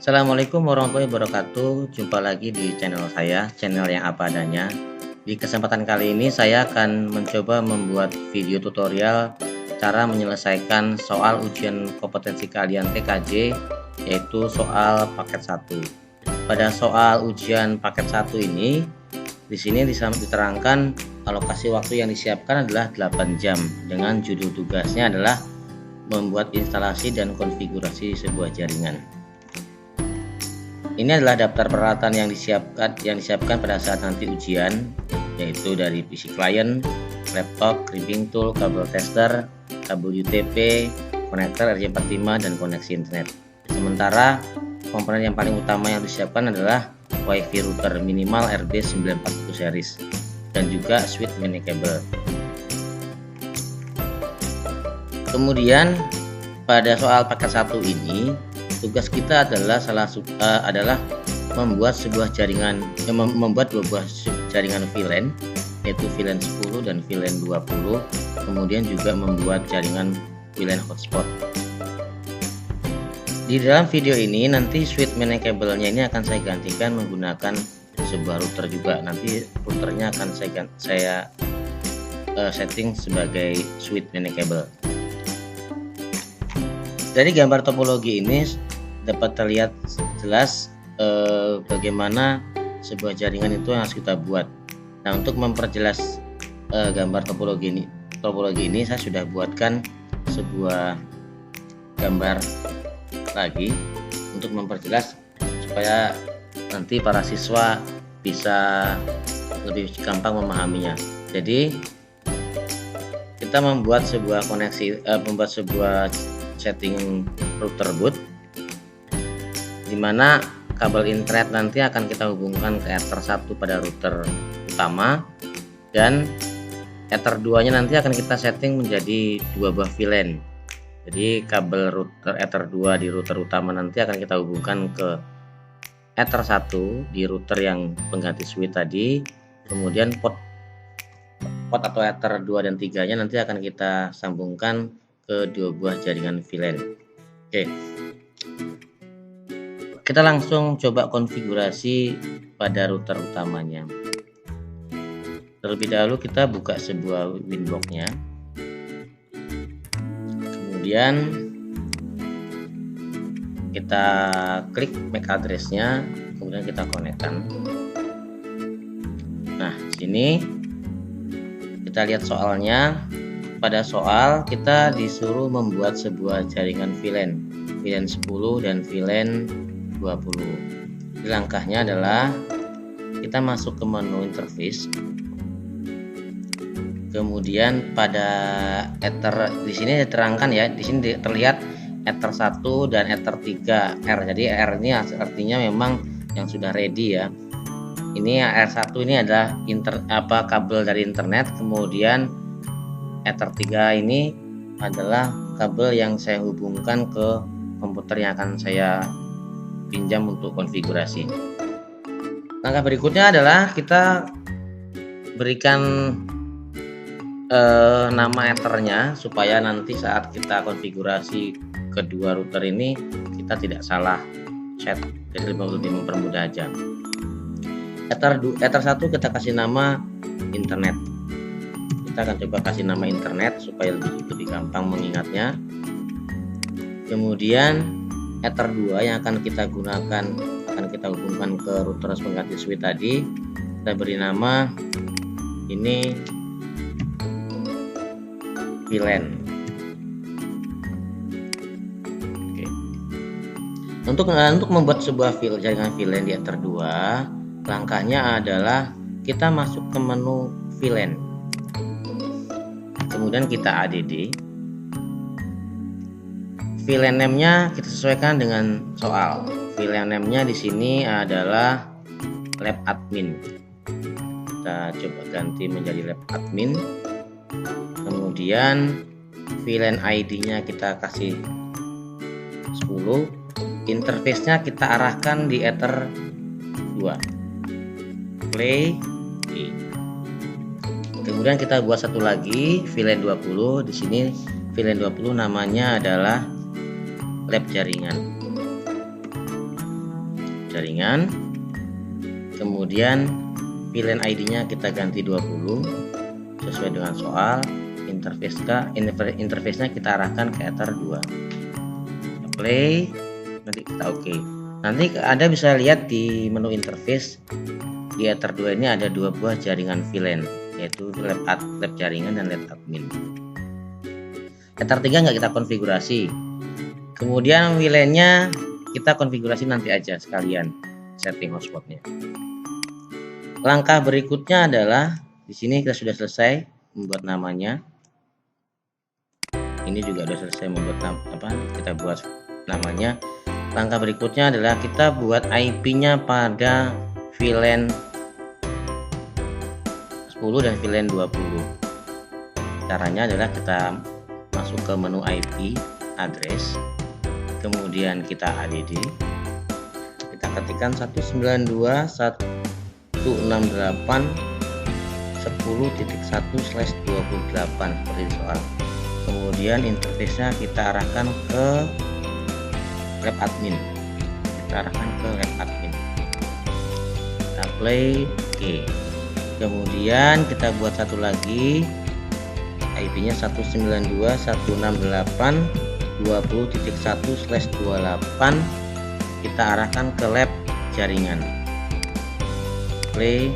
Assalamualaikum warahmatullahi wabarakatuh. Jumpa lagi di channel saya, channel yang apa adanya. Di kesempatan kali ini saya akan mencoba membuat video tutorial cara menyelesaikan soal ujian kompetensi keahlian TKJ, yaitu soal paket 1. Pada soal ujian paket 1 ini, di sini diterangkan alokasi waktu yang disiapkan adalah 8 jam dengan judul tugasnya adalah membuat instalasi dan konfigurasi sebuah jaringan. Ini adalah daftar peralatan yang disiapkan pada saat nanti ujian, yaitu dari PC client, laptop, crimping tool, kabel tester, kabel UTP, konektor RJ45 dan koneksi internet. Sementara komponen yang paling utama yang disiapkan adalah WiFi router minimal RB941 series dan juga switch mini cable. Kemudian pada soal paket 1 ini tugas kita adalah membuat sebuah jaringan, membuat dua buah jaringan VLAN, yaitu VLAN 10 dan VLAN 20. Kemudian juga membuat jaringan VLAN hotspot. Di dalam video ini nanti switch mini cable-nya ini akan saya gantikan menggunakan sebuah router juga. Nanti routernya akan saya setting sebagai switch mini cable. Dari gambar topologi ini dapat terlihat jelas bagaimana sebuah jaringan itu yang harus kita buat. Nah, untuk memperjelas gambar topologi ini saya sudah buatkan sebuah gambar lagi untuk memperjelas supaya nanti para siswa bisa lebih gampang memahaminya. Jadi kita membuat sebuah setting router boot, di mana kabel internet nanti akan kita hubungkan ke Ether 1 pada router utama, dan Ether 2 nya nanti akan kita setting menjadi dua buah VLAN. Jadi kabel router Ether 2 di router utama nanti akan kita hubungkan ke Ether 1 di router yang pengganti switch tadi. Kemudian port atau Ether 2 dan 3 nya nanti akan kita sambungkan ke dua buah jaringan VLAN. Oke. Kita langsung coba konfigurasi pada router utamanya. Terlebih dahulu kita buka sebuah Winbox-nya. Kemudian kita klik MAC address-nya, kemudian kita konekkan. Nah, sini kita lihat soalnya. Pada soal kita disuruh membuat sebuah jaringan VLAN 10 dan VLAN 20. Langkahnya adalah kita masuk ke menu interface. Kemudian pada Ether di sini diterangkan ya, di sini terlihat Ether 1 dan Ether 3R. Jadi R ini artinya memang yang sudah ready ya. Ini R1 ini adalah kabel dari internet, kemudian Ether 3 ini adalah kabel yang saya hubungkan ke komputer yang akan saya pinjam untuk konfigurasi. Langkah berikutnya adalah kita berikan nama Ethernya supaya nanti saat kita konfigurasi kedua router ini kita tidak salah set, jadi lebih mempermudah aja. Ether 1 kita kasih nama internet. Kita akan coba kasih nama internet supaya lebih gampang mengingatnya. Kemudian Ether 2 yang akan kita gunakan, akan kita hubungkan ke router pengganti switch tadi, kita beri nama ini VLAN. Oke. Untuk membuat sebuah jaringan VLAN di Ether 2, langkahnya adalah kita masuk ke menu VLAN. Kemudian kita add. VLAN name-nya kita sesuaikan dengan soal. VLAN name-nya di sini adalah lab admin. Kita coba ganti menjadi lab admin. Kemudian VLAN ID-nya kita kasih 10. Interface-nya kita arahkan di Ether 2. Play. Kemudian kita buat satu lagi VLAN 20. Di sini VLAN 20 namanya adalah lab jaringan. jaringan. Kemudian VLAN ID-nya kita ganti 20 sesuai dengan soal. Interface-nya kita arahkan ke Ether 2. Play, nanti kita oke. Nanti Anda bisa lihat di menu interface di Ether 2 ini ada dua buah jaringan VLAN, yaitu lab jaringan dan lab admin. Ether 3 nggak kita konfigurasi. Kemudian VLAN-nya kita konfigurasi nanti aja sekalian setting hotspotnya. Langkah berikutnya adalah di sini kita sudah selesai membuat namanya. Ini juga sudah selesai membuat kita buat namanya. Langkah berikutnya adalah kita buat IP-nya pada VLAN 10 dan VLAN 20. Caranya adalah kita masuk ke menu IP address, kemudian kita add, kita ketikkan 192.168.10.1/28 seperti soal. Kemudian interface-nya kita arahkan ke lab admin. Kita arahkan ke lab admin. Kita play, oke. Kemudian kita buat satu lagi, IP-nya 192.168.20.1/28. Kita arahkan ke lab jaringan. Play,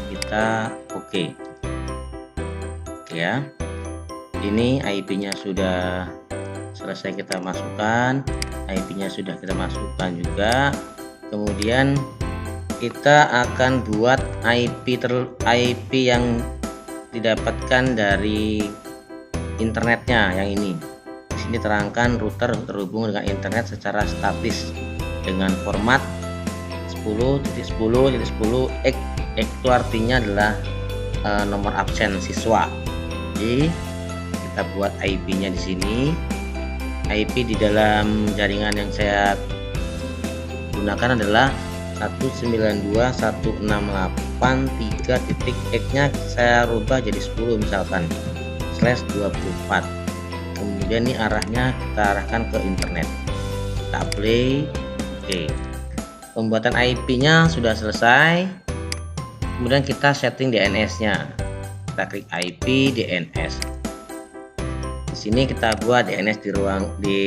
kita oke. Ya. Ini IP-nya sudah selesai kita masukkan, IP-nya sudah kita masukkan juga. Kemudian kita akan buat IP yang didapatkan dari internetnya yang ini. Di sini terangkan router terhubung dengan internet secara statis dengan format 10.10.10 X itu artinya adalah nomor absen siswa. Jadi kita buat IP-nya di sini. IP di dalam jaringan yang saya gunakan adalah 192.168.3.x-nya saya rubah jadi 10 misalkan /24. Kemudian ini arahnya kita arahkan ke internet. Kita play. Oke. Pembuatan IP-nya sudah selesai. Kemudian kita setting DNS-nya. Kita klik IP DNS. Di sini kita buat DNS di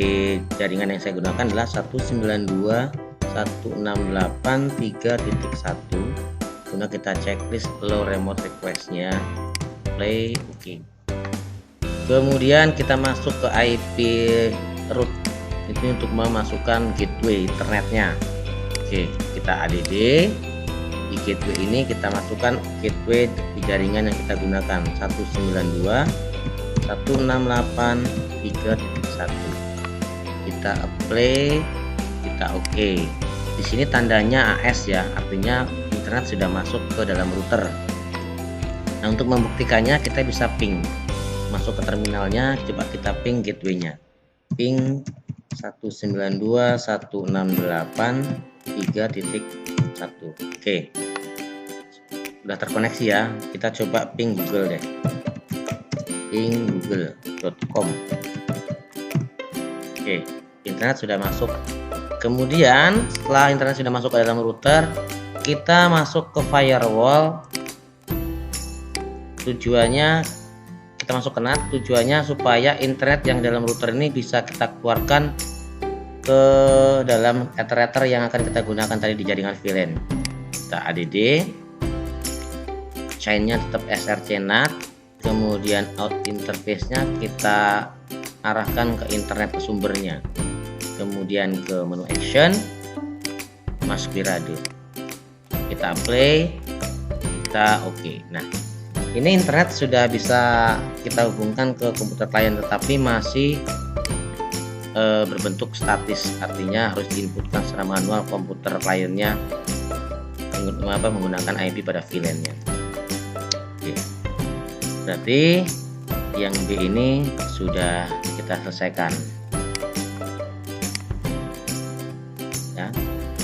jaringan yang saya gunakan adalah 192.168.3.1. Kemudian kita checklist allow remote request-nya. Play, oke. Kemudian kita masuk ke IP root. Itu untuk memasukkan gateway internetnya. Oke, kita add. Di gateway ini kita masukkan gateway di jaringan yang kita gunakan 192.168.3.1. Kita apply, kita oke. Di sini tandanya AS ya, artinya internet sudah masuk ke dalam router. Nah, untuk membuktikannya kita bisa ping. Masuk ke terminalnya, coba kita ping gateway-nya. Ping 192.168.3.1. Oke. Sudah terkoneksi ya. Kita coba ping Google deh. Ping google.com. Oke, internet sudah masuk. Kemudian setelah internet sudah masuk ke dalam router, kita masuk ke firewall. Tujuannya kita masuk ke NAT, tujuannya supaya internet yang dalam router ini bisa kita keluarkan ke dalam ether yang akan kita gunakan tadi di jaringan VLAN. Kita add, chainnya tetap src NAT. Kemudian out interface-nya kita arahkan ke internet sumbernya. Kemudian ke menu action, masuk di radio. Kita play, kita oke. Nah, ini internet sudah bisa kita hubungkan ke komputer klien, tetapi masih berbentuk statis, artinya harus diinputkan secara manual komputer kliennya menggunakan IP pada VLAN-nya. Oke. Berarti yang B ini sudah kita selesaikan ya.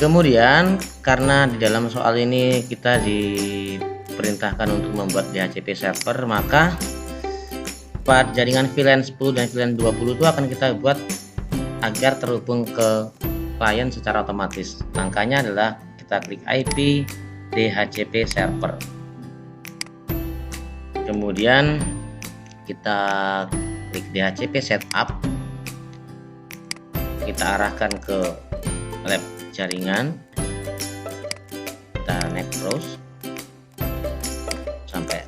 Kemudian karena di dalam soal ini kita diperintahkan untuk membuat DHCP server, maka pada jaringan VLAN 10 dan VLAN 20 itu akan kita buat agar terhubung ke klien secara otomatis. Langkahnya adalah kita klik IP DHCP server, kemudian kita klik DHCP setup, kita arahkan ke lab jaringan, kita next terus sampai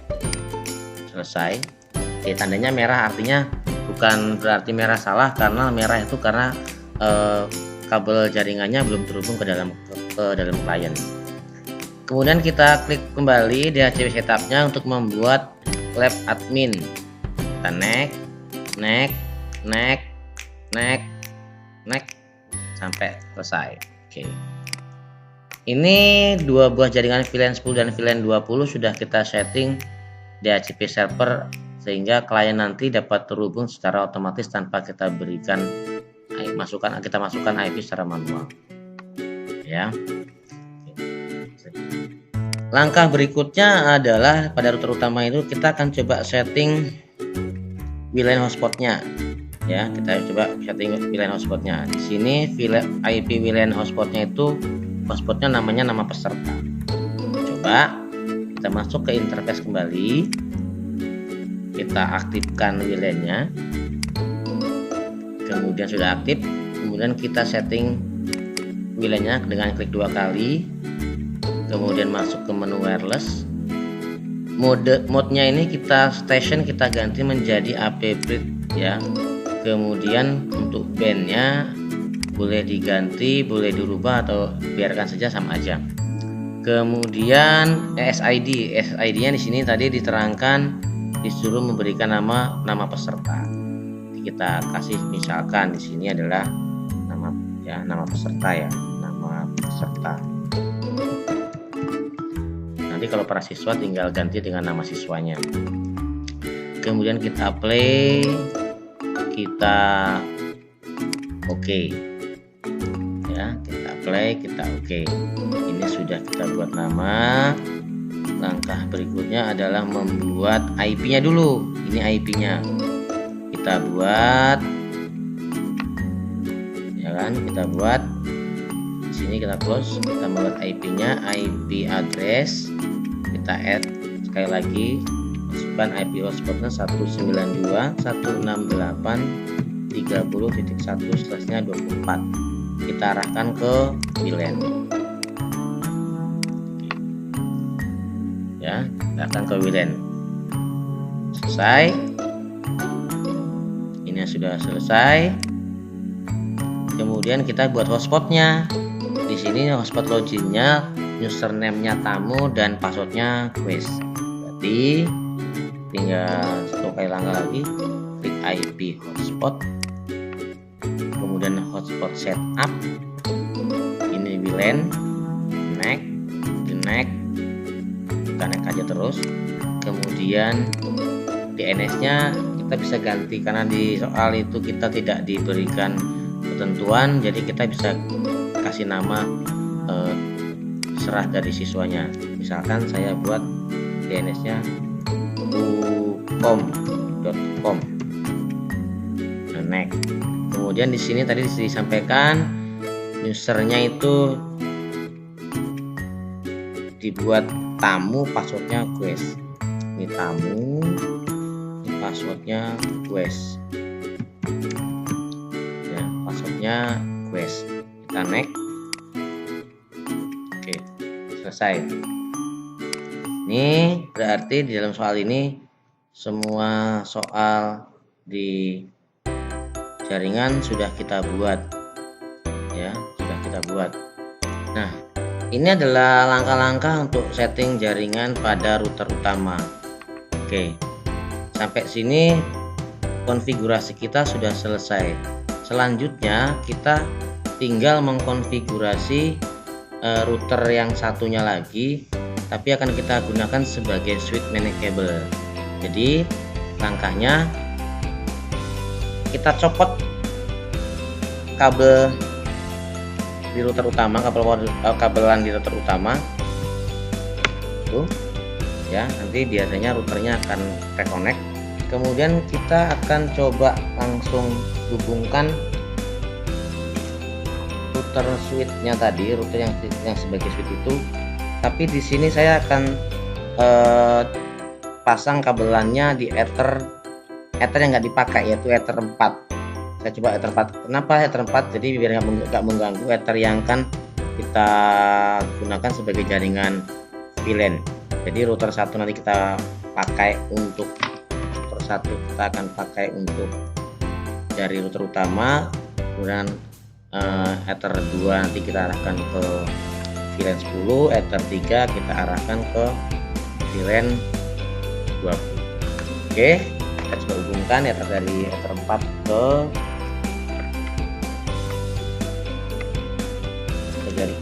selesai. Oke, tandanya merah artinya bukan berarti merah salah, karena merah itu karena kabel jaringannya belum terhubung ke dalam klien. Kemudian kita klik kembali DHCP setupnya untuk membuat lab admin. Kita next sampai selesai. Oke. Ini dua buah jaringan VLAN 10 dan VLAN 20 sudah kita setting DHCP server sehingga klien nanti dapat terhubung secara otomatis tanpa kita berikan kita masukkan IP secara manual. Ya. Langkah berikutnya adalah pada router utama itu kita akan coba setting VLAN hotspotnya. Ya, kita coba setting VLAN hotspotnya. Di sini IP VLAN hotspotnya itu hotspotnya namanya nama peserta. Coba kita masuk ke interface kembali, kita aktifkan VLAN-nya, kemudian sudah aktif, kemudian kita setting VLAN-nya dengan klik 2 kali, kemudian masuk ke menu wireless. Mode-nya ini station kita ganti menjadi AP bridge ya. Kemudian untuk bandnya boleh diganti, boleh dirubah atau biarkan saja sama aja. Kemudian SID-nya di sini tadi diterangkan disuruh memberikan nama peserta. Kita kasih misalkan di sini adalah nama peserta ya, nama peserta. Nanti kalau para siswa tinggal ganti dengan nama siswanya. Kemudian kita play, kita oke. Ya, kita play, kita oke. Ini sudah kita buat nama. Langkah berikutnya adalah membuat IP-nya dulu. Ini IP-nya. Kita buat. Ya kan? Kita buat. Di sini kita close, kita membuat IP-nya, IP address. Kita add sekali lagi. Masukkan IP hotspotnya 192.168.30.1/24. Kita arahkan ke VLAN. Ya, arahkan ke VLAN. Selesai. Ini sudah selesai. Kemudian kita buat hotspotnya. Di sini hotspot loginnya, username-nya tamu dan passwordnya quest. Berarti tinggal satu kali langkah lagi, klik IP hotspot, kemudian hotspot setup, ini VLAN, connect, kita connect aja terus. Kemudian DNS-nya kita bisa ganti karena di soal itu kita tidak diberikan ketentuan, jadi kita bisa kasih nama serah dari siswanya. Misalkan saya buat DNS-nya ucom.com. Next. Kemudian di sini tadi disampaikan usernya itu dibuat tamu, passwordnya quest. Ini tamu, ini passwordnya quest. Ya, passwordnya quest. Kita next. Oke, selesai. Ini berarti di dalam soal ini semua soal di jaringan sudah kita buat ya, sudah kita buat. Nah, ini adalah langkah-langkah untuk setting jaringan pada router utama. Oke, sampai sini konfigurasi kita sudah selesai. Selanjutnya kita tinggal mengkonfigurasi router yang satunya lagi, tapi akan kita gunakan sebagai switch manageable. Jadi langkahnya kita copot kabel di router utama, kabelan di router utama tuh ya, nanti biasanya routernya akan reconnect. Kemudian kita akan coba langsung hubungkan router switch-nya tadi, router yang sebagai switch itu, tapi di sini saya akan pasang kabelannya di ether yang nggak dipakai, yaitu ether 4. Saya coba ether 4. Kenapa ether 4? Jadi biar nggak mengganggu ether yang kan kita gunakan sebagai jaringan VLAN. Jadi router 1 nanti kita pakai untuk kita akan pakai untuk dari router utama, kemudian ether 2 nanti kita arahkan ke VLAN 10, ether 3 kita arahkan ke VLAN 20. Oke, kita coba hubungkan ether dari ether 4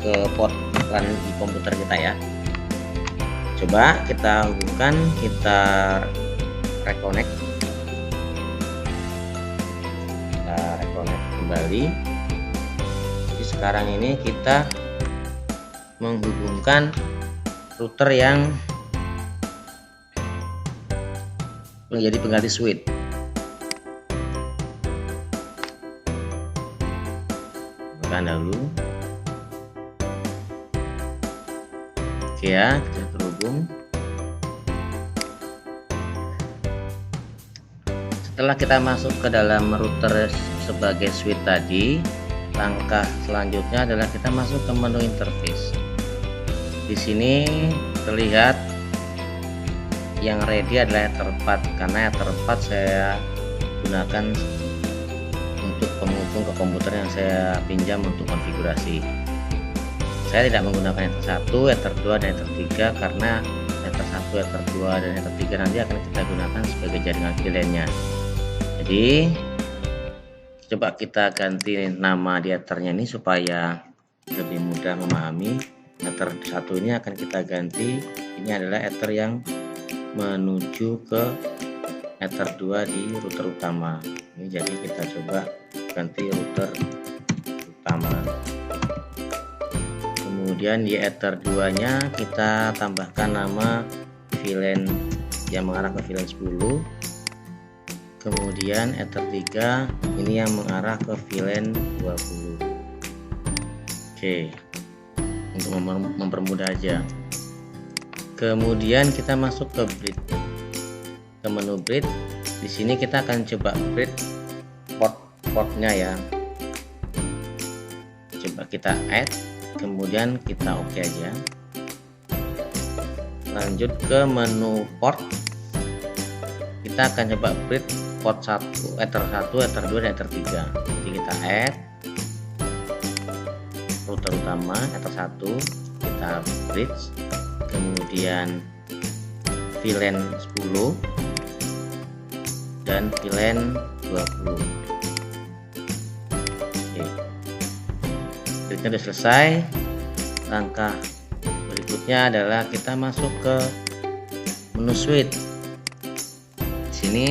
ke port LAN di komputer kita ya. Coba kita hubungkan, kita reconnect, kembali. Jadi sekarang ini kita menghubungkan router yang menjadi pengganti switch. Bukan dahulu. Oke ya, kita terhubung. Setelah kita masuk ke dalam router sebagai switch tadi, langkah selanjutnya adalah kita masuk ke menu interface. Di sini terlihat yang ready adalah ether 4, karena ether 4 saya gunakan untuk penghubung ke komputer yang saya pinjam untuk konfigurasi. Saya tidak menggunakan ether 1, ether 2, dan ether 3 karena ether 1, ether 2, dan ether 3 nanti akan kita gunakan sebagai jaringan VLAN-nya. Jadi coba kita ganti nama di ethernya ini supaya lebih mudah memahami. Ether 1 ini akan kita ganti, ini adalah ether yang menuju ke ether 2 di router utama. Ini jadi kita coba ganti router utama. Kemudian di ether 2 nya kita tambahkan nama VLAN yang mengarah ke VLAN 10. Kemudian ether 3 ini yang mengarah ke VLAN 20. Oke, untuk mempermudah aja. Kemudian kita masuk ke bridge, ke menu bridge. Di sini kita akan coba bridge portnya ya. Coba kita add, kemudian kita oke aja. Lanjut ke menu port. Kita akan coba bridge port 1, ether 1, ether 2, dan ether 3. Jadi kita add router utama ether 1, kita bridge, kemudian VLAN 10 dan VLAN 20. Oke, bridge-nya sudah selesai. Langkah berikutnya adalah kita masuk ke menu switch. Di sini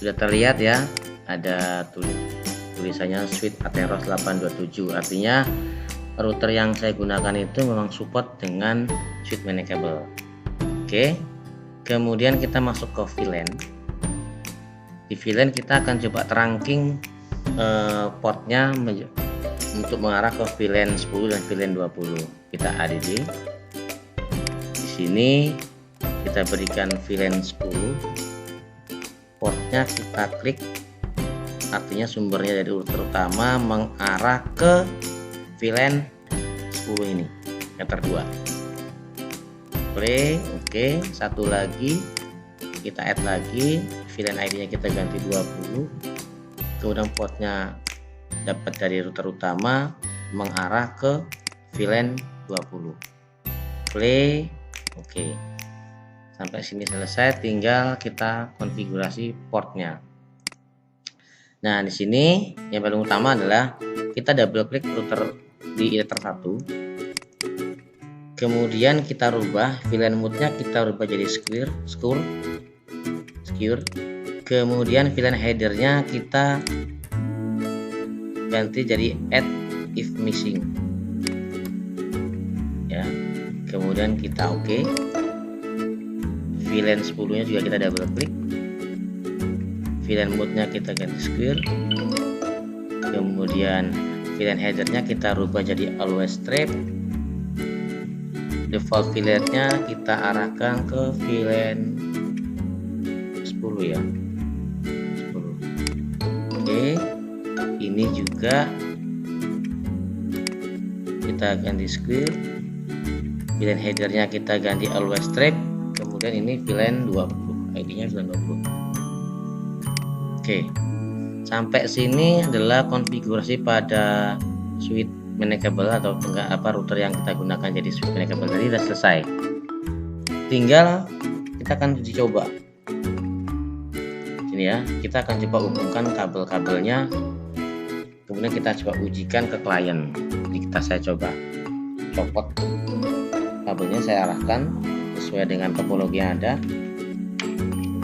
sudah terlihat ya, ada tulisannya switch Atheros 827, artinya router yang saya gunakan itu memang support dengan switch manageable. Oke, kemudian kita masuk ke VLAN. Di VLAN kita akan coba trunking portnya untuk mengarah ke VLAN 10 dan VLAN 20. Kita add. Di sini kita berikan VLAN 10, portnya kita klik, artinya sumbernya dari router utama mengarah ke VLAN 10 ini, ether 2. Play, oke. Satu lagi kita add lagi, VLAN ID nya kita ganti 20, kemudian portnya dapat dari router utama mengarah ke VLAN 20. Play, oke. Sampai sini selesai, tinggal kita konfigurasi portnya. Nah, di sini yang paling utama adalah kita double klik router di ether 1. Kemudian kita rubah VLAN mode-nya, kita rubah jadi secure. Kemudian VLAN header-nya kita ganti jadi add if missing. Ya. Kemudian kita oke. VLAN 10 nya juga kita double klik, VLAN mode nya kita ganti secure, kemudian VLAN headernya kita rubah jadi always strip. Default VLAN-nya kita arahkan ke VLAN 10 ya, 10. Oke, ini juga kita ganti square, VLAN headernya kita ganti always strip, kemudian ini VLAN 20, ID-nya VLAN 20. Oke, sampai sini adalah konfigurasi pada switch manageable atau router yang kita gunakan jadi switch manageable tadi sudah selesai. Tinggal kita akan uji coba. Ini ya, kita akan coba hubungkan kabel-kabelnya, kemudian kita coba ujikan ke klien. Jadi saya coba copot kabelnya, saya arahkan sesuai dengan topologi yang ada.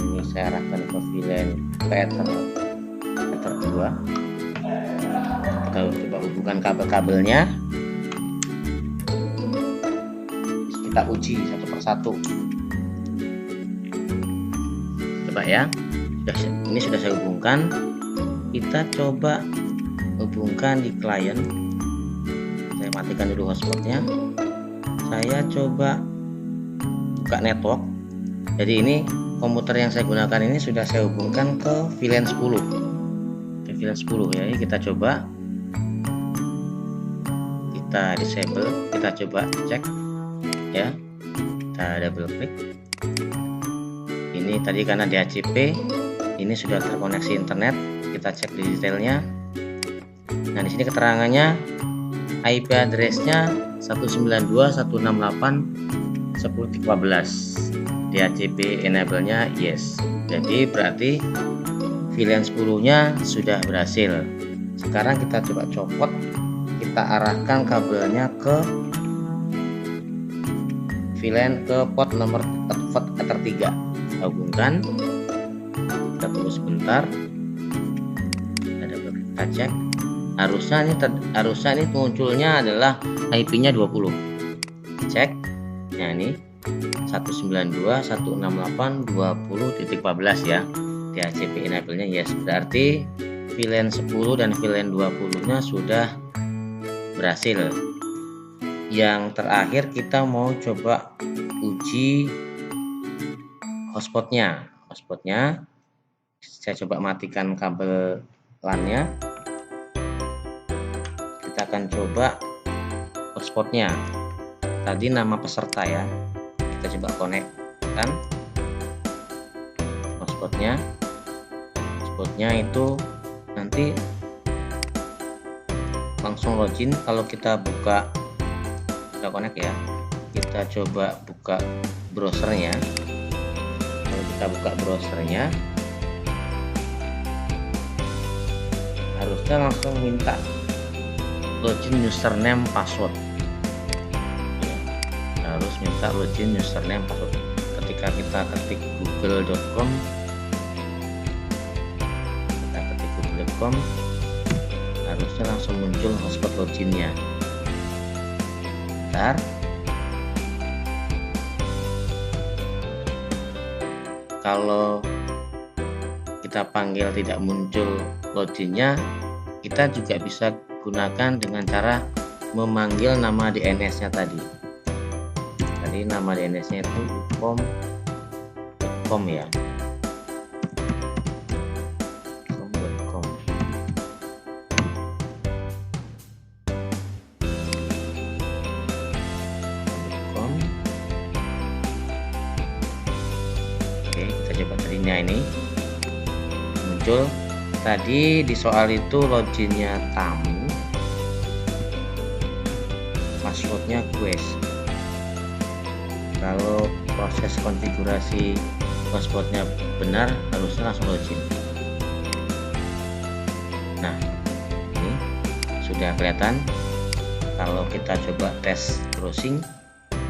Ini saya arahkan ke VLAN Ether 2. Kita coba hubungkan kabel-kabelnya, kita uji satu persatu. Coba ya, ini sudah saya hubungkan. Kita coba hubungkan di klien. Saya matikan dulu hotspotnya. Saya coba buka network. Jadi ini komputer yang saya gunakan ini sudah saya hubungkan ke VLAN 10. Ke VLAN 10 ya. Kita coba, kita disable, kita coba cek ya. Kita double klik. Ini tadi karena DHCP, ini sudah terkoneksi internet. Kita cek di detailnya. Nah, di sini keterangannya IP address-nya 192.168.10.14. DHCP enable-nya yes. Jadi berarti VLAN 10-nya sudah berhasil. Sekarang kita coba copot, kita arahkan kabelnya ke VLAN ke port nomor Ether 3. Kita hubungkan. Kita tunggu sebentar. Kita cek. Harusnya ini munculnya adalah IP-nya 20. Cek. Nah, ini 192.168.20.14 ya. DHCP enable-nya yes. Berarti VLAN 10 dan VLAN 20-nya sudah berhasil. Yang terakhir kita mau coba uji hotspotnya. Saya coba matikan kabel LAN-nya. Kita akan coba hotspotnya. Tadi nama peserta ya. Kita coba konekkan hotspotnya. Hotspotnya itu nanti langsung login. Kalau kita buka, kita connect ya. Kita coba buka browsernya. Kalau kita buka browsernya, harusnya langsung minta login username password. Harus minta login username password. Ketika kita ketik google.com, harusnya langsung muncul hotspot loginnya. Bentar. Kalau kita panggil tidak muncul loginnya, kita juga bisa gunakan dengan cara memanggil nama DNS-nya tadi. Tadi nama DNS-nya itu com ya. com. Oke, kita coba tadinya ini muncul. Tadi di soal itu loginnya tamu, passwordnya quest. Kalau proses konfigurasi hotspotnya benar, harusnya langsung login. Nah, ini sudah kelihatan. Kalau kita coba tes browsing,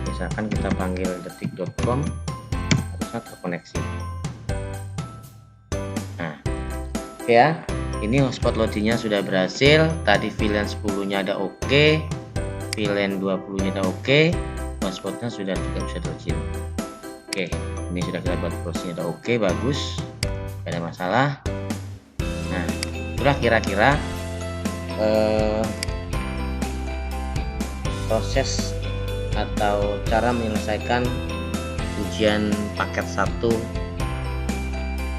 misalkan kita panggil detik.com, harusnya terkoneksi. Ya, ini hotspot loginnya sudah berhasil. Tadi VLAN 10-nya ada oke, VLAN 20-nya ada oke, hotspotnya sudah juga bisa login. Oke, ini sudah kita buat browsingnya ada oke, bagus, tidak ada masalah. Nah, itulah kira-kira proses atau cara menyelesaikan ujian paket 1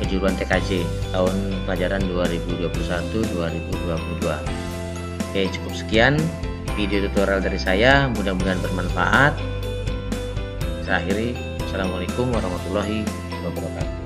kejuruan TKJ tahun pelajaran 2021-2022. Oke, cukup sekian video tutorial dari saya, mudah-mudahan bermanfaat. Saya akhiri, Assalamualaikum warahmatullahi wabarakatuh.